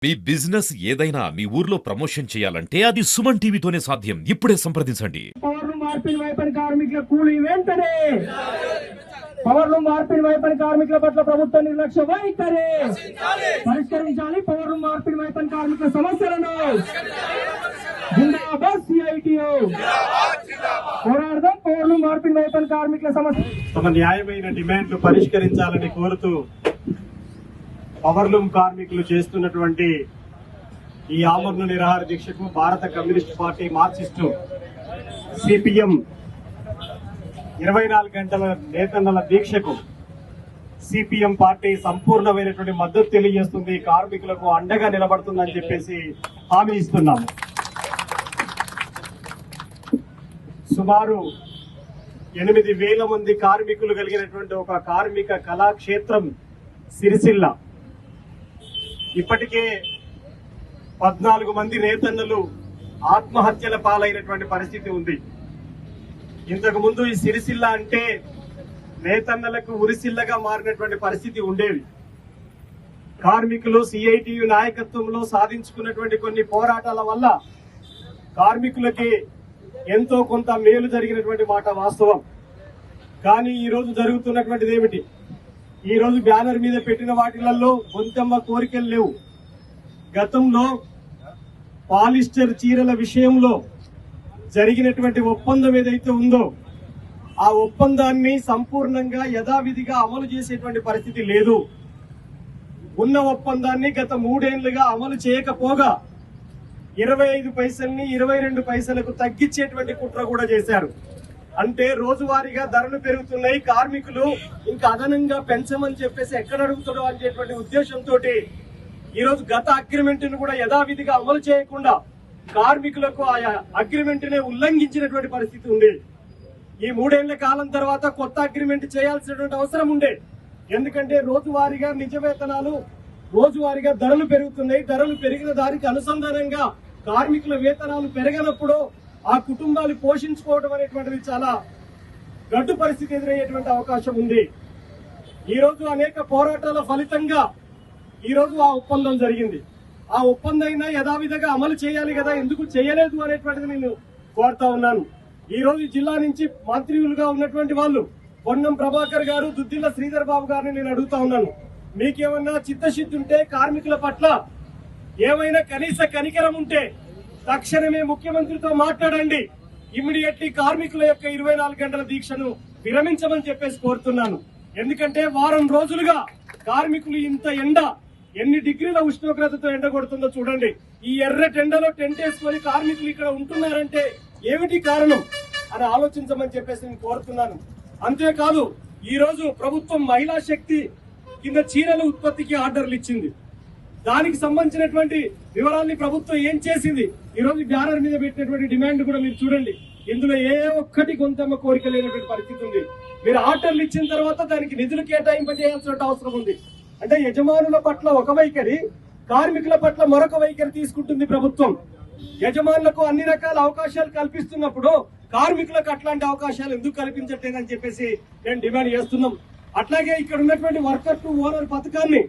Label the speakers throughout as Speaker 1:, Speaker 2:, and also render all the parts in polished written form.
Speaker 1: మీ business ఏదైనా మీ ఊర్లో promotion చేయాలంటే అది సుమన్ టీవీతోనే సాధ్యం. ఇప్పుడే సంప్రదించండి.
Speaker 2: పవర్లు మార్పిడి వైపరి కార్మికుల కూలీ వెంటనే పవర్లు మార్పిడి వైపరి కార్మికుల పట్ల ప్రభుత్వ నిర్లక్ష్య వైఖరి పరిష్కరించాలి. పవర్లు మార్పిడి వైపరి కార్మికుల సమస్యలను జిందాబాద్ సిఐటియు పోరాడదాం. పవర్లు మార్పిడి వైపరి కార్మికుల సమస్య
Speaker 3: తమ న్యాయమైన డిమాండ్లు పరిష్కరించాలని కోరుతూ పవర్లూమ్ కార్మికులు చేస్తున్నటువంటి ఈ ఆమరణ నిరాహార దీక్షకు భారత కమ్యూనిస్ట్ పార్టీ మార్క్సిస్టు సిపిఎం 24 గంటల నేతన్నల దీక్షకు సిపిఎం పార్టీ సంపూర్ణమైనటువంటి మద్దతు తెలియజేస్తుంది. కార్మికులకు అండగా నిలబడుతుందని చెప్పేసి హామీ ఇస్తున్నాము. సుమారు 8,000 మంది కార్మికులు కలిగినటువంటి ఒక కార్మిక కళాక్షేత్రం సిరిసిల్ల. ఇప్పటికే 14 మంది నేతన్నలు ఆత్మహత్యల పాలైనటువంటి పరిస్థితి ఉంది. ఇంతకు ముందు ఈ సిరిసిల్ల అంటే నేతన్నలకు ఉరిసిల్లగా మారినటువంటి పరిస్థితి ఉండేది. కార్మికులు సిఐటియు నాయకత్వంలో సాధించుకున్నటువంటి కొన్ని పోరాటాల వల్ల కార్మికులకి ఎంతో కొంత మేలు జరిగినటువంటి మాట వాస్తవం. కానీ ఈ రోజు జరుగుతున్నటువంటిది ఏమిటి? ఈ రోజు బ్యానర్ మీద పెట్టిన వాటిలలో కొంతమ్మ కోరికలు లేవు. గతంలో పాలిస్టర్ చీరల విషయంలో జరిగినటువంటి ఒప్పందం ఏదైతే ఉందో ఆ ఒప్పందాన్ని సంపూర్ణంగా యథావిధిగా అమలు చేసేటువంటి పరిస్థితి లేదు. ఉన్న ఒప్పందాన్ని గత 3 ఏళ్లుగా అమలు చేయకపోగా 25 పైసల్ని 22 పైసలకు తగ్గించేటువంటి కుట్ర కూడా చేశారు. అంటే రోజువారీగా ధరలు పెరుగుతున్నాయి, కార్మికులు ఇంకా అదనంగా పెంచమని చెప్పేసి ఎక్కడ అడుగుతాడో అనేటువంటి ఉద్దేశంతో ఈ రోజు గత అగ్రిమెంట్ ను కూడా యథావిధిగా అమలు చేయకుండా కార్మికులకు ఆ అగ్రిమెంట్ నే ఉల్లంఘించినటువంటి పరిస్థితి ఉంది. ఈ 3 ఏళ్ల కాలం తర్వాత కొత్త అగ్రిమెంట్ చేయాల్సినటువంటి అవసరం ఉండే. ఎందుకంటే రోజువారీగా నిజ వేతనాలు రోజువారీగా ధరలు పెరుగుతున్నాయి. ధరలు పెరిగిన దానికి అనుసంధానంగా కార్మికుల వేతనాలు పెరగనప్పుడు ఆ కుటుంబాలు పోషించుకోవడం అనేటువంటిది చాలా గడ్డు పరిస్థితి ఎదురయ్యేటువంటి అవకాశం ఉంది. ఈ రోజు అనేక పోరాటాల ఫలితంగా ఈ రోజు ఆ ఒప్పందం జరిగింది. ఆ ఒప్పందం యథావిధిగా అమలు చేయాలి కదా, ఎందుకు చేయలేదు అనేటువంటిది నేను కోరుతా ఉన్నాను. ఈ రోజు జిల్లా నుంచి మంత్రులుగా ఉన్నటువంటి వాళ్ళు పొన్నం ప్రభాకర్ గారు, దుద్దిల్ల శ్రీధర్ బాబు గారిని నేను అడుగుతా ఉన్నాను, మీకేమన్నా చిత్తశుద్ధి ఉంటే కార్మికుల పట్ల ఏమైనా కనీస కనికరం ఉంటే తక్షణమే ముఖ్యమంత్రితో మాట్లాడండి. ఇమ్మీడియట్లీ కార్మికుల యొక్క 24 గంటల దీక్షను విరమించమని చెప్పేసి కోరుతున్నాను. ఎందుకంటే వారం రోజులుగా కార్మికులు ఇంత ఎండ, ఎన్ని డిగ్రీల ఉష్ణోగ్రతతో ఎండ కొడుతుందో చూడండి. ఈ ఎర్రటి ఎండలో టెంట్ వేసుకొని కార్మికులు ఇక్కడ ఉంటున్నారంటే ఏమిటి కారణం అని ఆలోచించమని చెప్పేసి నేను కోరుతున్నాను. అంతేకాదు ఈ రోజు ప్రభుత్వం మహిళా శక్తి కింద చీరల ఉత్పత్తికి ఆర్డర్లు ఇచ్చింది. దానికి సంబంధించినటువంటి వివరాల్ని ప్రభుత్వం ఏం చేసింది? ఈ రోజు బ్యానర్ మీద పెట్టినటువంటి డిమాండ్ కూడా మీరు చూడండి. ఇందులో ఏ ఒక్కటి కొంతమ్మ కోరిక లేనటువంటి పరిస్థితి ఉంది. మీరు ఆర్డర్లు ఇచ్చిన తర్వాత దానికి నిధులు కేటాయింపజేయాల్సిన అవసరం ఉంది. అంటే యజమానుల పట్ల ఒక వైఖరి, కార్మికుల పట్ల మరొక వైఖరి తీసుకుంటుంది ప్రభుత్వం. యజమానులకు అన్ని రకాల అవకాశాలు కల్పిస్తున్నప్పుడు కార్మికులకు అట్లాంటి అవకాశాలు ఎందుకు కల్పించట్లేదని చెప్పేసి నేను డిమాండ్ చేస్తున్నాం. అట్లాగే ఇక్కడ ఉన్నటువంటి వర్కర్ టు ఓనర్ పథకాన్ని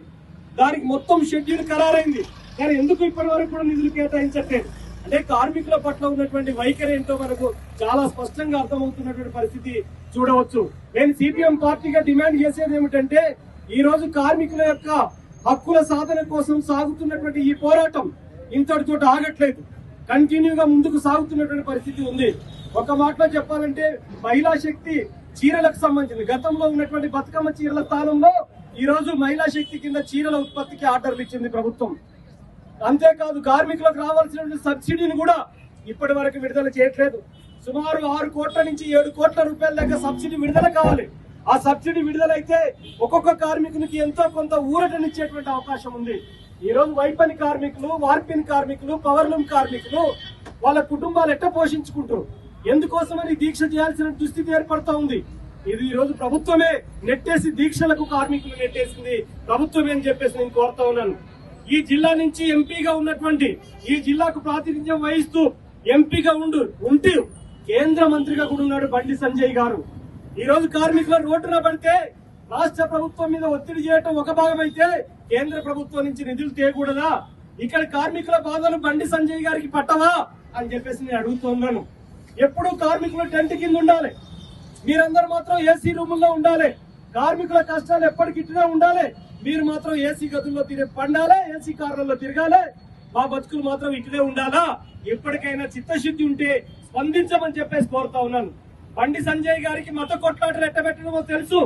Speaker 3: దానికి మొత్తం షెడ్యూల్ ఖరారైంది, కానీ ఎందుకు ఇప్పటి వరకు కూడా నిధులు కేటాయించట్లేదు? అంటే కార్మికుల పట్ల ఉన్నటువంటి వైఖరి ఏంటో మనకు చాలా స్పష్టంగా అర్థమవుతున్నటువంటి పరిస్థితి చూడవచ్చు. నేను సిపిఎం పార్టీగా డిమాండ్ చేసేది ఏమిటంటే, ఈ రోజు కార్మికుల యొక్క హక్కుల సాధన కోసం సాగుతున్నటువంటి ఈ పోరాటం ఇంతటితో ఆగట్లేదు, కంటిన్యూగా ముందుకు సాగుతున్నటువంటి పరిస్థితి ఉంది. ఒక మాటలో చెప్పాలంటే మహిళా శక్తి చీరలకు సంబంధించింది. గతంలో ఉన్నటువంటి బతుకమ్మ చీరల స్థానంలో ఈ రోజు మహిళా శక్తి కింద చీరల ఉత్పత్తికి ఆర్డర్లు ఇచ్చింది ప్రభుత్వం. అంతేకాదు కార్మికులకు రావాల్సిన సబ్సిడీని కూడా ఇప్పటి వరకు విడుదల చేయట్లేదు. సుమారు 6 కోట్ల నుంచి 7 కోట్ల రూపాయల దాకా సబ్సిడీ విడుదల కావాలి. ఆ సబ్సిడీ విడుదలైతే ఒక్కొక్క కార్మికునికి ఎంతో కొంత ఊరటనిచ్చేటువంటి అవకాశం ఉంది. ఈ రోజు వైపని కార్మికులు, వార్పిన్ కార్మికులు, పవర్లూమ్ కార్మికులు వాళ్ళ కుటుంబాలు ఎట్ట పోషించుకుంటారు? ఎందుకోసమని దీక్ష చేయాల్సిన దుస్థితి ఏర్పడతా ఉంది. ఇది ఈ రోజు ప్రభుత్వమే నెట్టేసి దీక్షలకు కార్మికులు నెట్టేసింది ప్రభుత్వమే అని చెప్పేసి నేను కోరుతా ఉన్నాను. ఈ జిల్లా నుంచి ఎంపీగా ఉన్నటువంటి, ఈ జిల్లాకు ప్రాతినిధ్యం వహిస్తూ ఎంపీగా ఉంటూ కేంద్ర మంత్రిగా కూడా ఉన్నాడు బండి సంజయ్ గారు. ఈ రోజు కార్మికుల రోడ్డున పడితే రాష్ట్ర ప్రభుత్వం మీద ఒత్తిడి చేయటం ఒక భాగం అయితే కేంద్ర ప్రభుత్వం నుంచి నిధులు తేకూడదా? ఇక్కడ కార్మికుల బాధలు బండి సంజయ్ గారికి పట్టవా అని చెప్పేసి నేను అడుగుతున్నాను. ఎప్పుడు కార్మికులు టెంట్ కింద ఉండాలి, మీరందరూ మాత్రం ఏసీ రూముల్లో ఉండాలి. కార్మికుల కష్టాలు ఎప్పటికిట్టినే ఉండాలి. మీరు మాత్రం ఏసీ గదుల్లో పండాలి, ఏసీ కార్లలో తిరగాలి. మా బతుకులు మాత్రం ఇట్లే ఉండాలా? ఎప్పటికైనా చిత్తశుద్ధి ఉంటే స్పందించమని చెప్పేసి కోరుతా ఉన్నాను. బండి సంజయ్ గారికి మత కొట్లాటలు ఎట్టబెట్టడమో తెలుసు,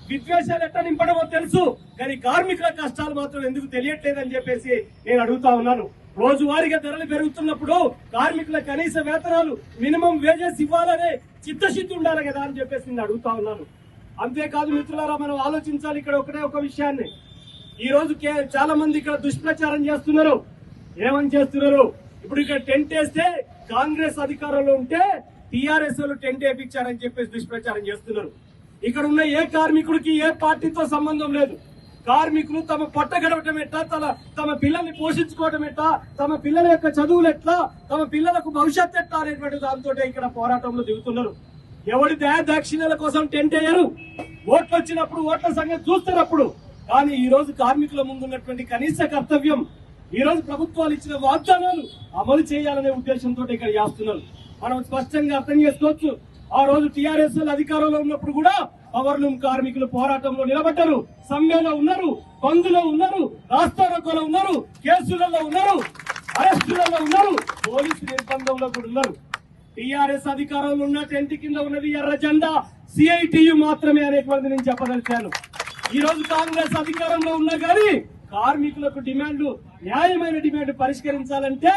Speaker 3: విద్వేషాలు ఎట్ట నింపడమో తెలుసు, కానీ కార్మికుల కష్టాలు మాత్రం ఎందుకు తెలియట్లేదని చెప్పేసి నేను అడుగుతా ఉన్నాను. రోజువారీగా ధరలు పెరుగుతున్నప్పుడు కార్మికుల కనీస వేతనాలు మినిమం వేజెస్ ఇవ్వాలనే చిత్తశుద్ధి ఉండాలి కదా అని చెప్పేసి నేను అడుగుతా ఉన్నాను. అంతేకాదు మిత్రులారా, మనం ఆలోచించాలి ఇక్కడ ఒకటే ఒక విషయాన్ని. ఈ రోజు చాలా మంది ఇక్కడ దుష్ప్రచారం చేస్తున్నారు. ఏమని చేస్తున్నారు? ఇప్పుడు ఇక్కడ టెంట్ వేస్తే కాంగ్రెస్ అధికారంలో ఉంటే టీఆర్ఎస్ వాళ్ళు టెంట్ వేయించారని చెప్పేసి దుష్ప్రచారం చేస్తున్నారు. ఇక్కడ ఉన్న ఏ కార్మికుడికి ఏ పార్టీతో సంబంధం లేదు. కార్మికులు తమ పొట్ట గడవటం ఎట్లా, తమ పిల్లల్ని పోషించుకోవడం ఎట్లా, తమ పిల్లల యొక్క చదువులు ఎట్లా, తమ పిల్లలకు భవిష్యత్తు ఎట్లా అనేటువంటి దాంతో ఇక్కడ పోరాటంలో దిగుతున్నారు. ఎవరి దయాదాక్షిణ్యాల కోసం టెంట్ వేయరు. ఓట్లు వచ్చినప్పుడు ఓట్ల సంగతి చూస్తున్నప్పుడు. కానీ ఈ రోజు కార్మికుల ముందున్నటువంటి కనీస కర్తవ్యం, ఈ రోజు ప్రభుత్వాలు ఇచ్చిన వాగ్దానాలు అమలు చేయాలనే ఉద్దేశంతో ఇక్కడ చేస్తున్నారు. మనం స్పష్టంగా అర్థం చేసుకోవచ్చు. ఆ రోజు టీఆర్ఎస్ అధికారంలో ఉన్నప్పుడు కూడా పవర్ లూమ్ కార్మికులు పోరాటంలో నిలబడ్డారు, సమ్మెలో ఉన్నారు, బంద్లో ఉన్నారు, రాస్తారోకోలో ఉన్నారు, కేసులలో ఉన్నారు, అరెస్టులలో ఉన్నారు, పోలీసు నిర్బంధంలో కూడా ఉన్నారు. టీఆర్ఎస్ అధికారంలో ఉన్న టెంట్ కింద ఉన్నది ఎర్ర జెండా సిఐటియు మాత్రమే అనేటువంటిది నేను చెప్పదలిచాను. ఈ రోజు కాంగ్రెస్ అధికారంలో ఉన్నా కానీ కార్మికులకు డిమాండ్లు, న్యాయమైన డిమాండ్ పరిష్కరించాలంటే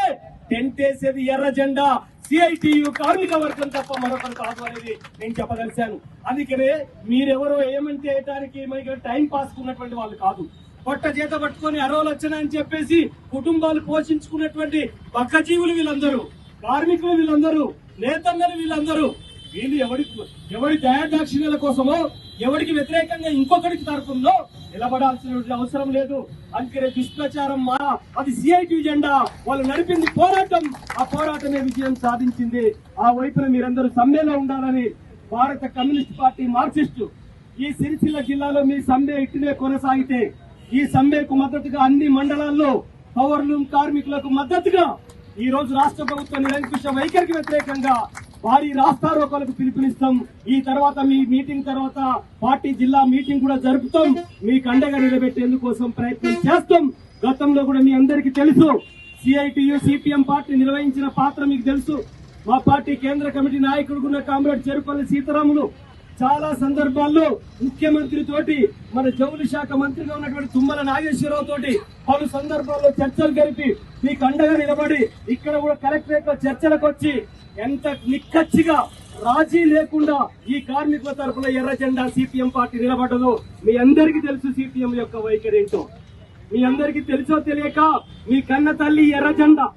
Speaker 3: టెంట్ వేసేది ఎర్ర జెండా సిఐటియు కార్మిక వర్గం తప్ప మరొకరు కాదు అనేది నేను చెప్పదలిచాను. అందుకనే మీరెవరో ఏమంటే వేయటానికి మనకి టైం పాస్ కున్నటువంటి వాళ్ళు కాదు. పొట్ట చేత పట్టుకొని అరవలు వచ్చాయని చెప్పేసి కుటుంబాలు పోషించుకున్నటువంటి బక్కజీవులు వీళ్ళందరూ, కార్మికులు వీళ్ళందరూ, నేతన్నలు వీళ్ళందరూ. వీళ్ళు ఎవరి దయాదాక్షిణ్యాల కోసమో, ఎవరికి వ్యతిరేకంగా ఇంకొకరికి తరపుందో నిలబడాల్సిన అవసరం లేదు. అందుకనే దుష్ప్రచారం అది సిఐటి జెండా, వాళ్ళు నడిపింది పోరాటం, ఆ పోరాటమే విజయం సాధించింది. ఆ వైపున మీరందరూ సమ్మెలో ఉండాలని భారత కమ్యూనిస్ట్ పార్టీ మార్క్సిస్టు ఈ సిరిసిల్ల జిల్లాలో మీ సమ్మె ఇట్టునే కొనసాగితే, ఈ సమ్మెకు మద్దతుగా అన్ని మండలాల్లో పవర్ లూమ్ కార్మికులకు మద్దతుగా ఈ రోజు రాష్ట్ర ప్రభుత్వ నిరంకుశ వైఖరికి వ్యతిరేకంగా భారీ రాస్తారోకోలకు పిలుపునిస్తాం. ఈ తర్వాత మీ మీటింగ్ తర్వాత పార్టీ జిల్లా మీటింగ్ కూడా జరుపుతాం. మీకు అండగా నిలబెట్టేందుకోసం ప్రయత్నం చేస్తాం. గతంలో కూడా మీ అందరికీ తెలుసు, సిఐటియు సిపిఎం పార్టీ నిర్వహించిన పాత్ర మీకు తెలుసు. మా పార్టీ కేంద్ర కమిటీ నాయకుడుకున్న కామ్రేడ్ చెరుపల్లి సీతారాములు చాలా సందర్భాల్లో ముఖ్యమంత్రి తోటి, మన జౌలి శాఖ మంత్రిగా ఉన్నటువంటి తుమ్మల నాగేశ్వరరావు తోటి పలు సందర్భాల్లో చర్చలు జరిపి మీకు అండగా నిలబడి ఇక్కడ కూడా కలెక్టరేట్ లో చర్చలకు వచ్చి ఎంత నిక్కచ్చిగా రాజీ లేకుండా ఈ కార్మికుల తరఫున ఎర్ర జెండా సిపిఎం పార్టీ నిలబడ్డదో మీ అందరికీ తెలుసు. సిపిఎం యొక్క వైఖరి ఏంటో మీ అందరికీ తెలుసో తెలియక మీ కన్న తల్లి ఎర్ర జెండా,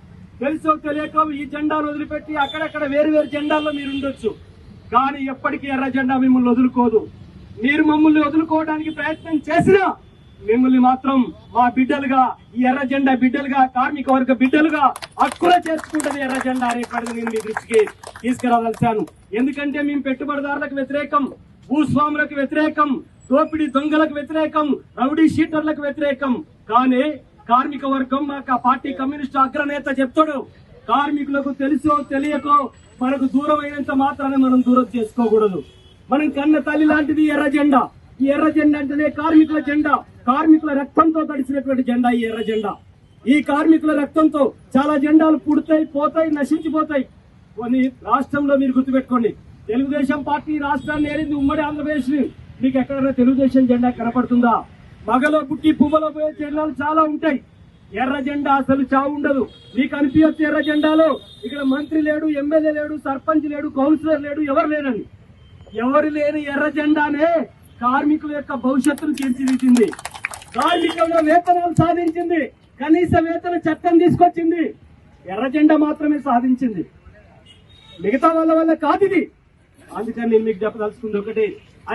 Speaker 3: తెలుసో తెలియక ఈ జెండాను వదిలిపెట్టి అక్కడక్కడ వేరు జెండాల్లో మీరు ఉండొచ్చు. కానీ ఎప్పటికీ ఎర్ర జెండా మిమ్మల్ని వదులుకోదు. మీరు మమ్మల్ని వదులుకోవడానికి ప్రయత్నం చేసినా మిమ్మల్ని మాత్రం మా బిడ్డలుగా, ఈ ఎర్ర జెండా బిడ్డలుగా, కార్మిక వర్గ బిడ్డలుగా హక్కున చేర్చుకుంటది ఎర్ర జెండా అనేటువంటిది నేను మీ దృష్టికి తీసుకురావాల్సాను. ఎందుకంటే మేము పెట్టుబడిదారులకు వ్యతిరేకం, భూస్వాములకు వ్యతిరేకం, దోపిడీ దొంగలకు వ్యతిరేకం, రౌడీ షీటర్లకు వ్యతిరేకం. కానీ కార్మిక వర్గం, మాకు పార్టీ కమ్యూనిస్ట్ అగ్రనేత చెప్తాడు, కార్మికులకు తెలుసో తెలియకో మనకు దూరం అయినంత మాత్రాన్ని మనం దూరం చేసుకోకూడదు. మనం కన్న తల్లి లాంటిది ఎర్ర జెండా. ఈ ఎర్ర జెండా అంటేనే కార్మికుల జెండా, కార్మికుల రక్తంతో తడిసినటువంటి జెండా ఈ ఎర్ర జెండా. ఈ కార్మికుల రక్తంతో చాలా జెండాలు పుడతాయి, పోతాయి, నశించిపోతాయి. కొన్ని రాష్ట్రంలో మీరు గుర్తుపెట్టుకోండి, తెలుగుదేశం పార్టీ రాష్ట్రాన్ని ఏరింది ఉమ్మడి ఆంధ్రప్రదేశ్. మీకు ఎక్కడైనా తెలుగుదేశం జెండా కనపడుతుందా? మగలో పుట్టి పువ్వులో పోయే జెండాలు చాలా ఉంటాయి. ఎర్ర జెండా అసలు చావు ఉండదు. మీకు అనిపించచ్చు ఎర్ర జెండాలో ఇక్కడ మంత్రి లేడు, ఎమ్మెల్యే లేడు, సర్పంచ్ లేడు, కౌన్సిలర్ లేడు, ఎవరు లేరని. ఎవరు లేని ఎర్ర జెండానే కార్మికుల యొక్క భవిష్యత్తును తీర్చిదిద్దింది. కార్మికుల వేతనాలు సాధించింది, కనీస వేతన చట్టం తీసుకొచ్చింది. ఎర్ర జెండా మాత్రమే సాధించింది, మిగతా వాళ్ళ వల్ల కాదు ఇది. అందుకని నేను మీకు చెప్పదలుచుకుంది ఒకటి,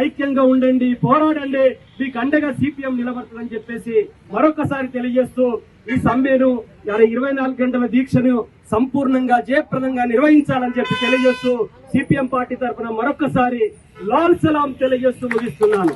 Speaker 3: ఐక్యంగా ఉండండి, పోరాడండి, మీకు అండగా సిపిఎం నిలబడుతుందని చెప్పేసి మరొకసారి తెలియజేస్తూ ఈ సమ్మెను 24 గంటల దీక్షను సంపూర్ణంగా జయప్రదంగా నిర్వహించాలని చెప్పి తెలియజేస్తూ సిపిఎం పార్టీ తరఫున మరొకసారి లాల్ సలాం తెలియజేస్తూ ముగిస్తున్నాను.